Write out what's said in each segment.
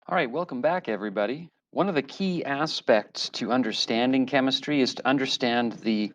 All right, welcome back, everybody. One of the key aspects to understanding chemistry is to understand the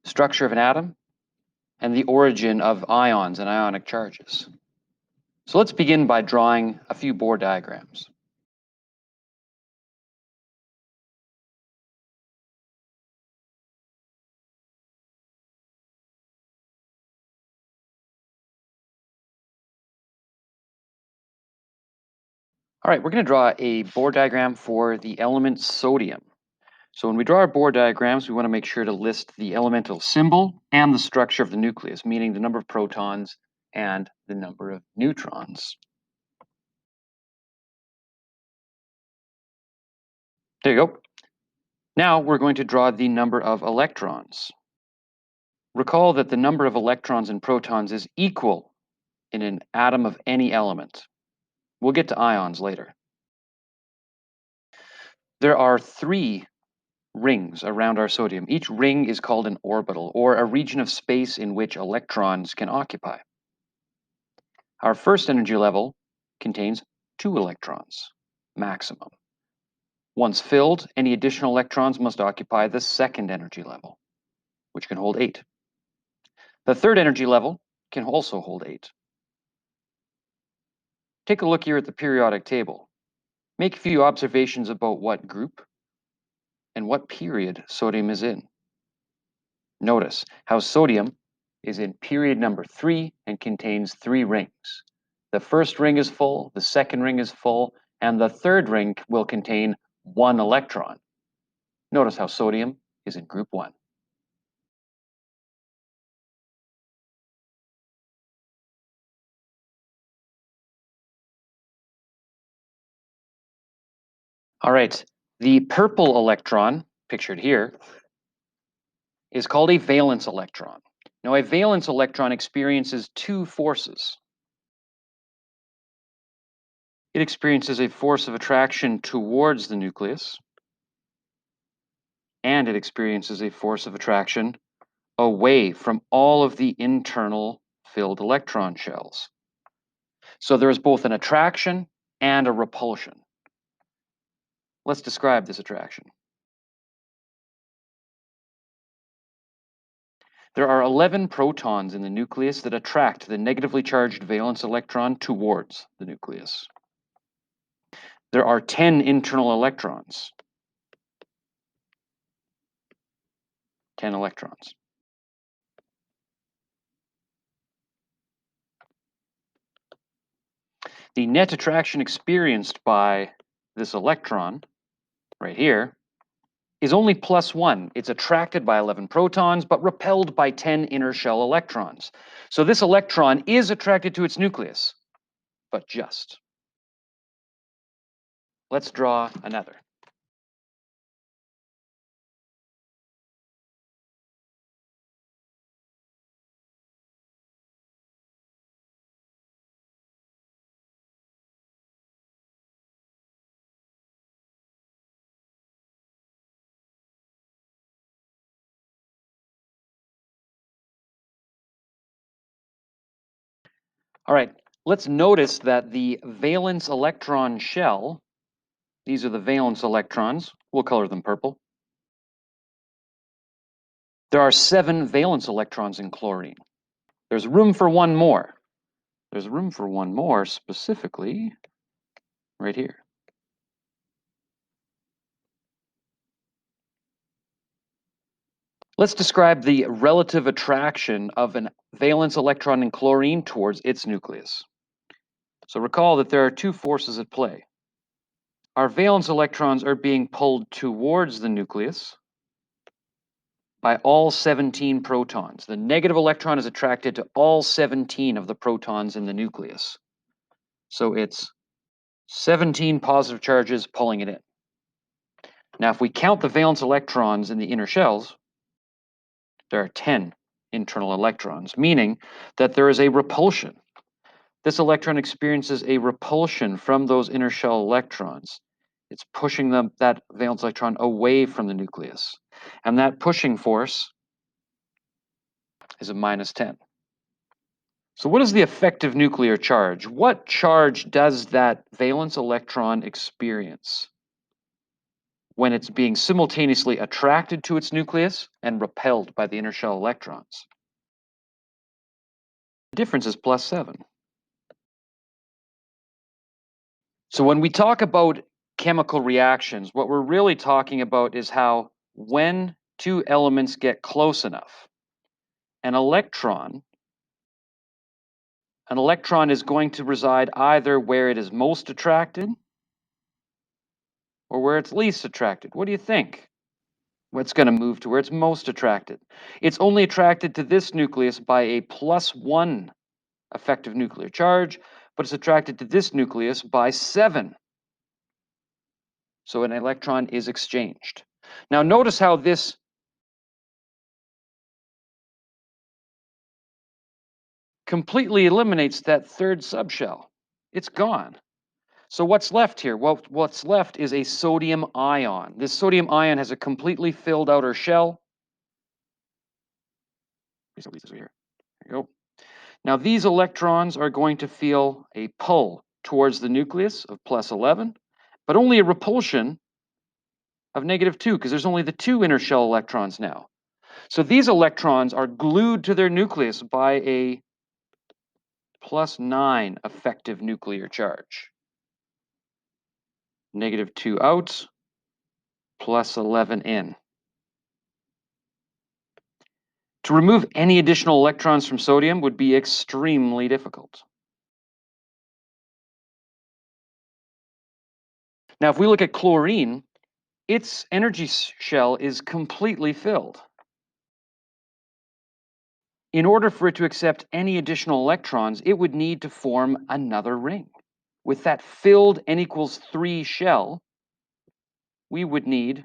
structure of an atom and the origin of ions and ionic charges. So let's begin by drawing a few Bohr diagrams. All right, we're going to draw a Bohr diagram for the element sodium. So when we draw our Bohr diagrams, we want to make sure to list the elemental symbol and the structure of the nucleus, meaning the number of protons and the number of neutrons. There you go. Now we're going to draw the number of electrons. Recall that the number of electrons and protons is equal in an atom of any element. We'll get to ions later. There are 3 rings around our sodium. Each ring is called an orbital, or a region of space in which electrons can occupy. Our first energy level contains 2 electrons, maximum. Once filled, any additional electrons must occupy the second energy level, which can hold 8. The third energy level can also hold 8. Take a look here at the periodic table. Make a few observations about what group and what period sodium is in. Notice how sodium is in period number 3 and contains 3 rings. The first ring is full, the second ring is full, and the third ring will contain 1 electron. Notice how sodium is in group 1. All right, the purple electron, pictured here, is called a valence electron. Now, a valence electron experiences 2 forces. It experiences a force of attraction towards the nucleus, and it experiences a force of attraction away from all of the internal filled electron shells. So there is both an attraction and a repulsion. Let's describe this attraction. There are 11 protons in the nucleus that attract the negatively charged valence electron towards the nucleus. There are 10 internal electrons. 10 electrons. The net attraction experienced by this electron, right here, is only +1. It's attracted by 11 protons, but repelled by 10 inner shell electrons. So this electron is attracted to its nucleus, but just. Let's draw another. All right, let's notice that the valence electron shell, these are the valence electrons, we'll color them purple. There are 7 valence electrons in chlorine. There's room for one more. There's room for one more, specifically right here. Let's describe the relative attraction of a valence electron in chlorine towards its nucleus. So recall that there are 2 forces at play. Our valence electrons are being pulled towards the nucleus by all 17 protons. The negative electron is attracted to all 17 of the protons in the nucleus. So it's 17 positive charges pulling it in. Now, if we count the valence electrons in the inner shells, there are 10 internal electrons, meaning that there is a repulsion. This electron experiences a repulsion from those inner shell electrons. It's pushing that valence electron away from the nucleus. And that pushing force is a -10. So what is the effective nuclear charge? What charge does that valence electron experience when it's being simultaneously attracted to its nucleus and repelled by the inner shell electrons? The difference is +7. So when we talk about chemical reactions, what we're really talking about is how when two elements get close enough, an electron is going to reside either where it is most attracted or where it's least attracted. What do you think? What's going to move to where it's most attracted? It's only attracted to this nucleus by a +1 effective nuclear charge, but it's attracted to this nucleus by 7. So an electron is exchanged. Now notice how this completely eliminates that third subshell. It's gone. So what's left here? Well, what's left is a sodium ion. This sodium ion has a completely filled outer shell. Here you go. Now these electrons are going to feel a pull towards the nucleus of +11, but only a repulsion of -2 because there's only the 2 inner shell electrons now. So these electrons are glued to their nucleus by a +9 effective nuclear charge. -2 out, +11 in. To remove any additional electrons from sodium would be extremely difficult. Now, if we look at chlorine, its energy shell is completely filled. In order for it to accept any additional electrons, it would need to form another ring. With that filled n = 3 shell, we would need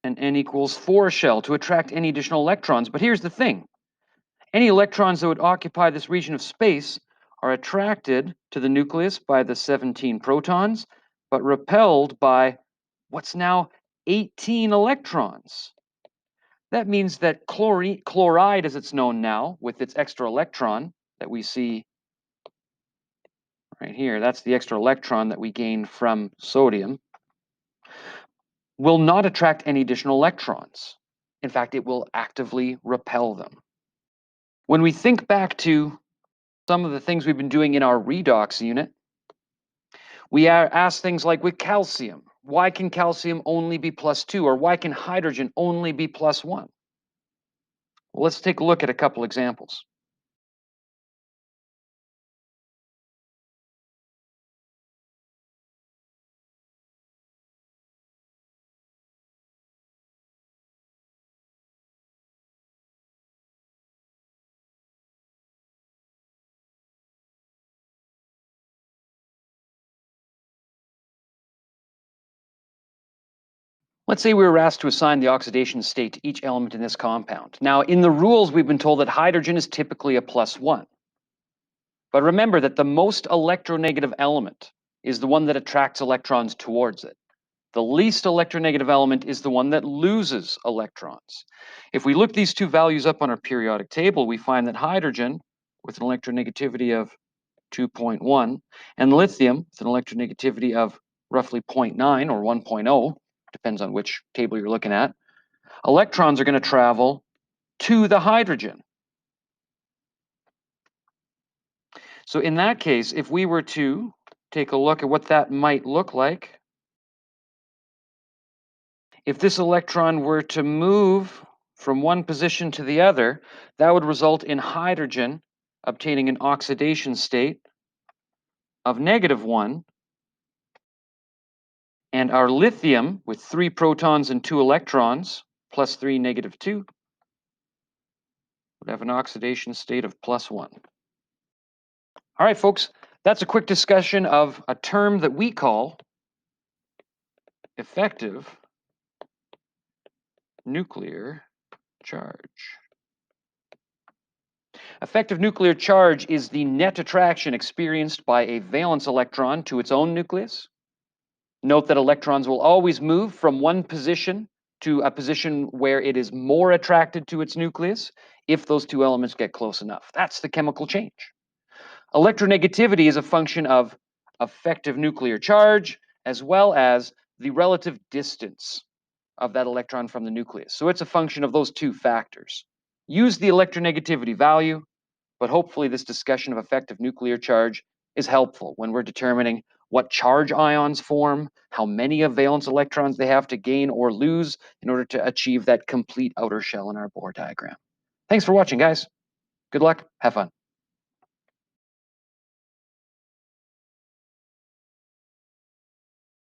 an n = 4 shell to attract any additional electrons. But here's the thing. Any electrons that would occupy this region of space are attracted to the nucleus by the 17 protons, but repelled by what's now 18 electrons. That means that chloride, as it's known now, with its extra electron that we see right here, that's the extra electron that we gain from sodium, will not attract any additional electrons. In fact, it will actively repel them. When we think back to some of the things we've been doing in our redox unit, we are asked things like with calcium, why can calcium only be +2, or why can hydrogen only be +1? Well, let's take a look at a couple examples. Let's say we were asked to assign the oxidation state to each element in this compound. Now, in the rules, we've been told that hydrogen is typically a +1. But remember that the most electronegative element is the one that attracts electrons towards it. The least electronegative element is the one that loses electrons. If we look these two values up on our periodic table, we find that hydrogen, with an electronegativity of 2.1, and lithium, with an electronegativity of roughly 0.9 or 1.0, depends on which table you're looking at, electrons are going to travel to the hydrogen. So in that case, if we were to take a look at what that might look like, if this electron were to move from one position to the other, that would result in hydrogen obtaining an oxidation state of -1, and our lithium, with 3 protons and 2 electrons, +3, -2, would have an oxidation state of +1. All right, folks, that's a quick discussion of a term that we call effective nuclear charge. Effective nuclear charge is the net attraction experienced by a valence electron to its own nucleus. Note that electrons will always move from one position to a position where it is more attracted to its nucleus if those two elements get close enough. That's the chemical change. Electronegativity is a function of effective nuclear charge as well as the relative distance of that electron from the nucleus. So it's a function of those two factors. Use the electronegativity value, but hopefully this discussion of effective nuclear charge is helpful when we're determining what charge ions form, how many of valence electrons they have to gain or lose in order to achieve that complete outer shell in our Bohr diagram. Thanks for watching, guys. Good luck. Have fun.